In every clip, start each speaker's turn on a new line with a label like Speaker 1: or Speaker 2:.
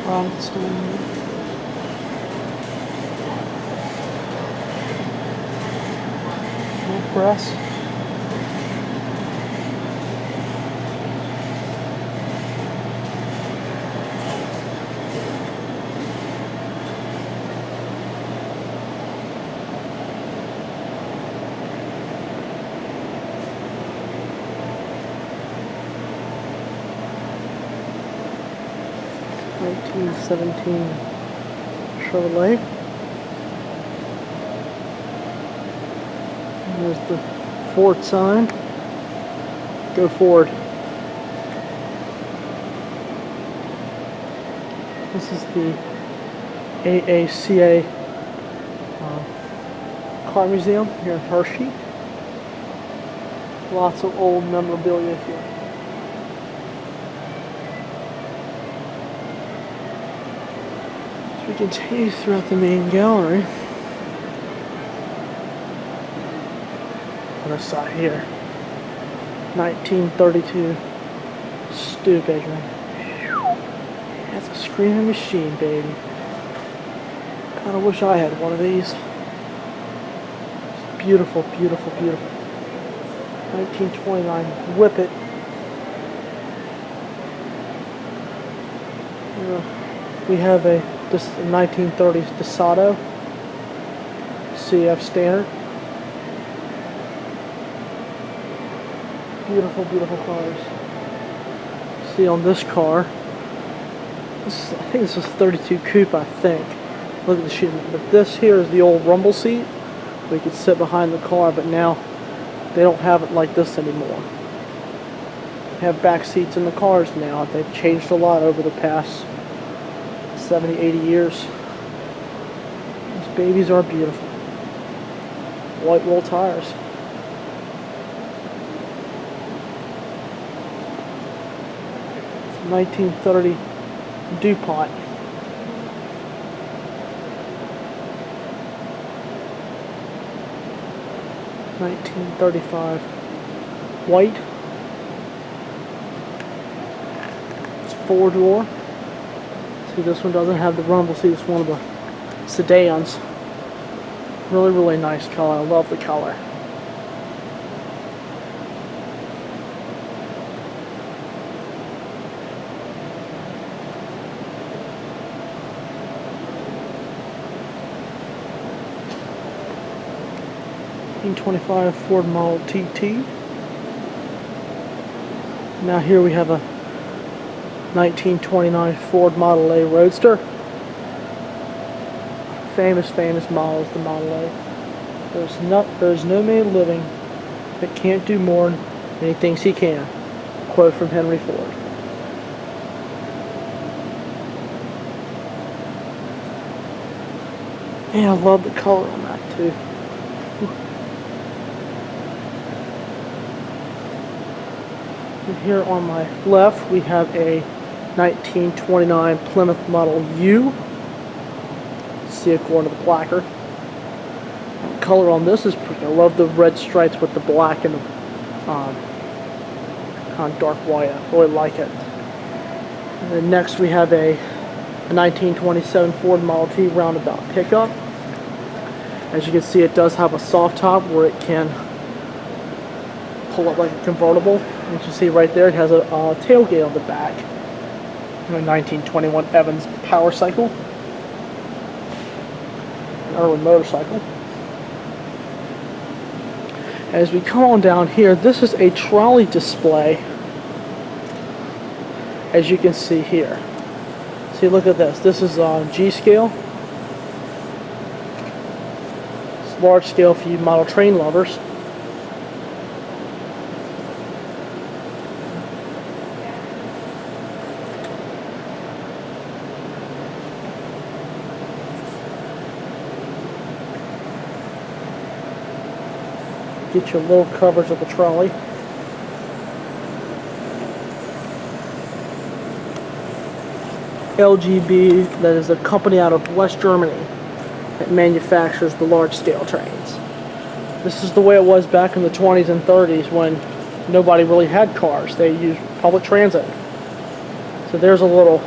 Speaker 1: Brownstone. No press. (1917) Chevrolet. And there's the Ford sign. Go Ford. This is the AACA Car Museum here in Hershey. Lots of old memorabilia here. We continue throughout the main gallery. Other side here. 1932 stew bedroom. That's a screaming machine, baby. Kinda wish I had one of these. It's beautiful, beautiful, beautiful. 1929 Whippet. We have a 1930s Desato CF Standard. Beautiful, beautiful cars. See on this car, I think this is 32 Coupe, I think. Look at the sheet. But this here is the old rumble seat. We could sit behind the car, but now they don't have it like this anymore. They have back seats in the cars now. They've changed a lot over the past 70, 80 years. These babies are beautiful. White roll tires. It's a 1930 DuPont. (1935) white. It's 4-door. See, this one doesn't have the rumble seat. It's one of the sedans. Really, really nice color. I love the color. (1925) Ford Model TT. Now here we have a 1929 Ford Model A Roadster. Famous model is the Model A. There's no man living that can't do more than he thinks he can. Quote from Henry Ford. Yeah, I love the color on that too. And here on my left we have a 1929 Plymouth Model U. See according to the placard. The color on this is pretty. I love the red stripes with the black and the kind of dark white. I really like it. And then next we have a 1927 Ford Model T roundabout pickup. As you can see, it does have a soft top where it can pull up like a convertible. As you see right there, it has a tailgate on the back. And a 1921 Evans Power Cycle. An early motorcycle. As we come on down here, this is a trolley display. As you can see here. See, look at this. This is G scale. It's large scale for you model train lovers. Get your little coverage of the trolley. LGB, that is a company out of West Germany that manufactures the large scale trains. This is the way it was back in the 20s and 30s when nobody really had cars. They used public transit. So there's a little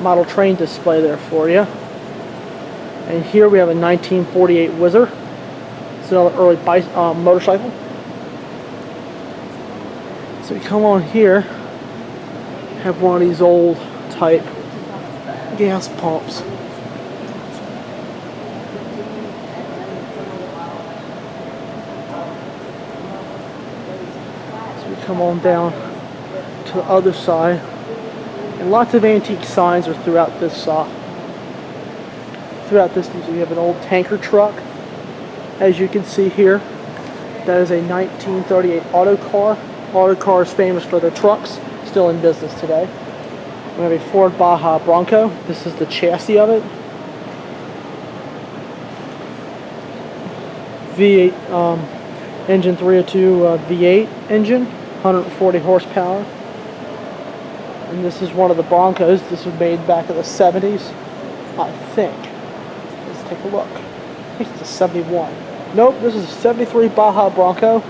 Speaker 1: model train display there for you. And here we have a 1948 Whizzer. It's another early motorcycle. So we come on here, have one of these old type gas pumps. So we come on down to the other side, and lots of antique signs are throughout this museum. We have an old tanker truck, as you can see here. That is a 1938 auto car. Auto car is famous for their trucks, still in business today. We have a Ford Baja Bronco. This is the chassis of it. V8 engine, 302 V8 engine, 140 horsepower. And this is one of the Broncos. This was made back in the 70s, I think. Let's take a look. I think it's a 71. Nope, this is a 73 Baja Bronco.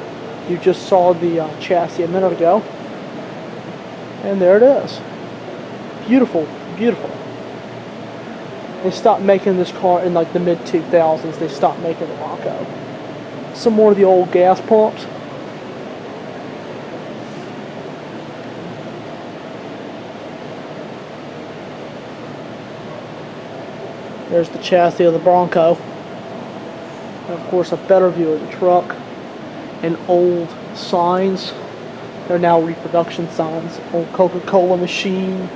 Speaker 1: You just saw the chassis a minute ago. And there it is. Beautiful, beautiful. They stopped making this car in like the mid-2000s. They stopped making the Bronco. Some more of the old gas pumps. There's the chassis of the Bronco. And of course a better view of the truck. And old signs. They're now reproduction signs. Old Coca-Cola machine.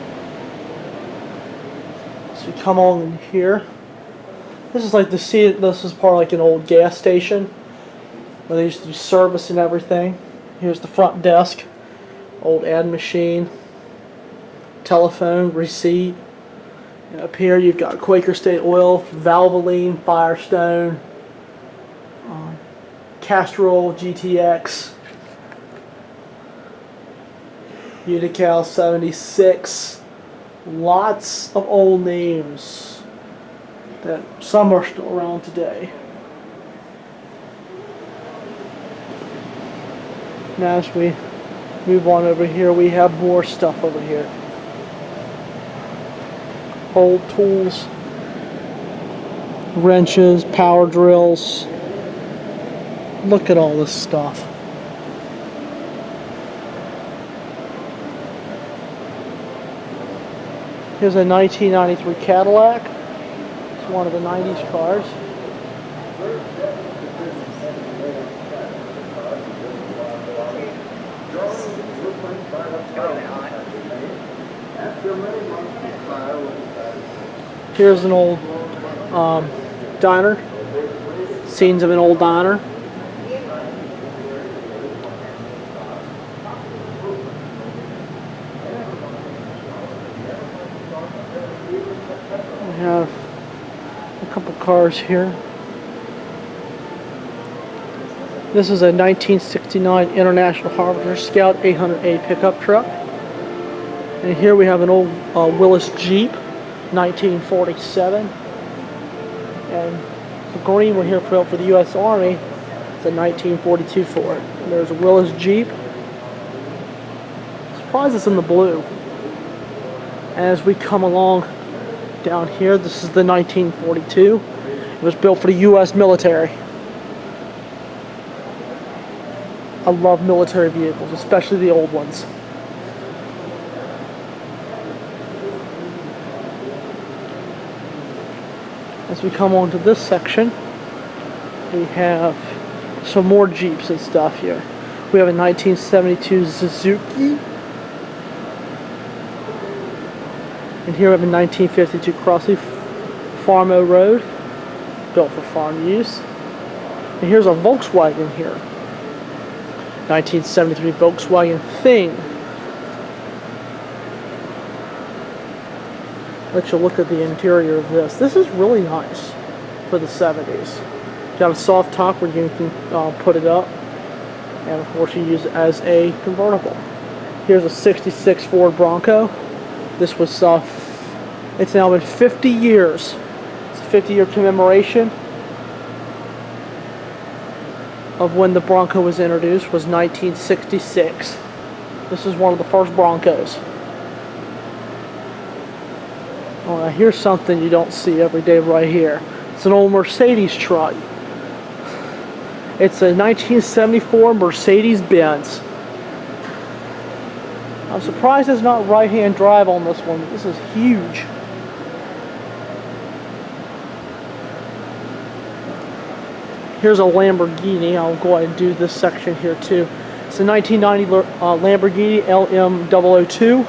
Speaker 1: So we come on in here. This is like this is part of like an old gas station where they used to do service and everything. Here's the front desk. Old ad machine. Telephone, receipt. And up here you've got Quaker State Oil, Valvoline, Firestone, Castrol GTX, Unical 76. Lots of old names that some are still around today. Now as we move on over here, we have more stuff over here. Old tools, wrenches, power drills. Look at all this stuff. Here's a 1993 Cadillac. It's one of the 90s cars. Here's an old diner. Scenes of an old diner. We have a couple cars here. This is a 1969 International Harvester Scout 800A pickup truck. And here we have an old Willis Jeep, 1947. And the green one here for the U.S. Army is a 1942 Ford. And there's a Willis Jeep. Surprised it's in the blue. As we come along down here, this is the 1942. It was built for the U.S. military. I love military vehicles, especially the old ones. As we come on to this section, we have some more Jeeps and stuff here. We have a 1972 Suzuki. And here we have a 1952 Crossley Farmo Road, built for farm use. And here's a Volkswagen here. 1973 Volkswagen Thing. Let you look at the interior of this. This is really nice for the 70s. Got a soft top where you can put it up, and of course you use it as a convertible. Here's a 66 Ford Bronco. This was it's now been 50 years. It's a 50-year commemoration of when the Bronco was introduced. Was 1966. This is one of the first Broncos. Oh, here's something you don't see every day right here. It's an old Mercedes truck. It's a 1974 Mercedes-Benz. I'm surprised there's not right-hand drive on this one. This is huge. Here's a Lamborghini. I'll go ahead and do this section here too. It's a 1990 Lamborghini LM002.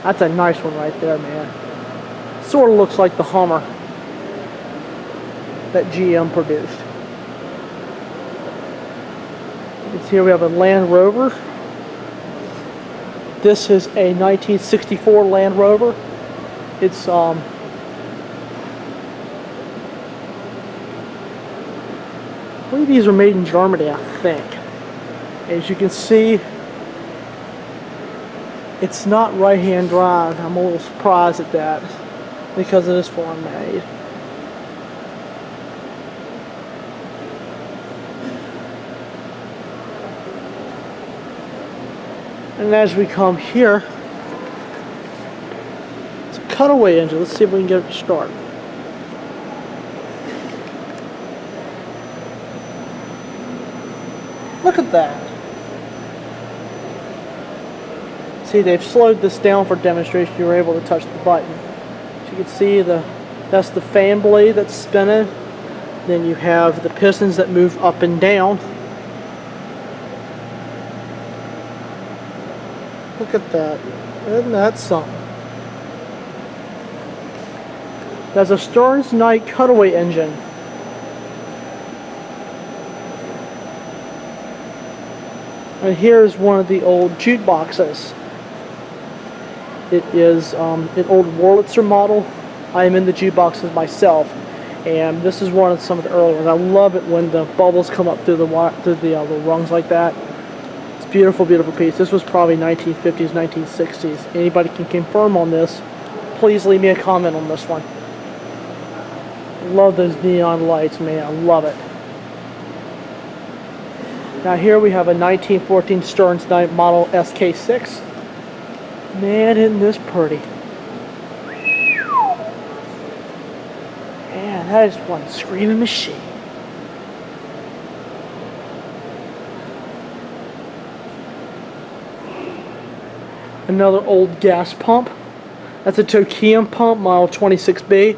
Speaker 1: That's a nice one right there, man. Sort of looks like the Hummer that GM produced. It's here we have a Land Rover. This is a 1964 Land Rover. It's I believe these are made in Germany, I think. As you can see, it's not right-hand drive. I'm a little surprised at that because it is foreign made. And as we come here, it's a cutaway engine. Let's see if we can get it to start. Look at that. See, they've slowed this down for demonstration. You were able to touch the button. So you can see that's the fan blade that's spinning. Then you have the pistons that move up and down. Look at that. Isn't that something? That's a Stearns Knight cutaway engine. And here's one of the old Jukeboxes. It is an old Wurlitzer model. I am in the Jukeboxes myself, and this is one of some of the early ones. I love it when the bubbles come up through the rungs like that. It's a beautiful, beautiful piece. This was probably 1950s, 1960s. Anybody can confirm on this, please leave me a comment on this one. Love those neon lights, man. I love it. Now here we have a 1914 Stearns Knight model SK6. Man, isn't this pretty? Man, that is one screaming machine. Another old gas pump. That's a Tokium pump, model 26B.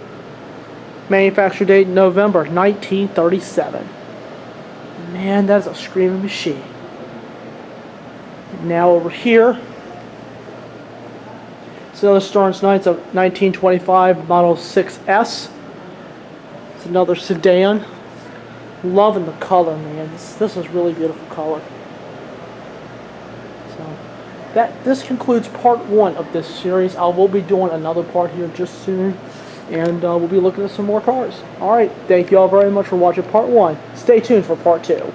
Speaker 1: Manufacture date November 1937. Man, that's a screaming machine. Now over here, it's another Stearns Knight, it's a 1925 Model 6S. It's another sedan. Loving the color, man. This is really beautiful color. So this concludes part 1 of this series. I will be doing another part here just soon, and we'll be looking at some more cars. Alright, thank you all very much for watching part 1. Stay tuned for part 2.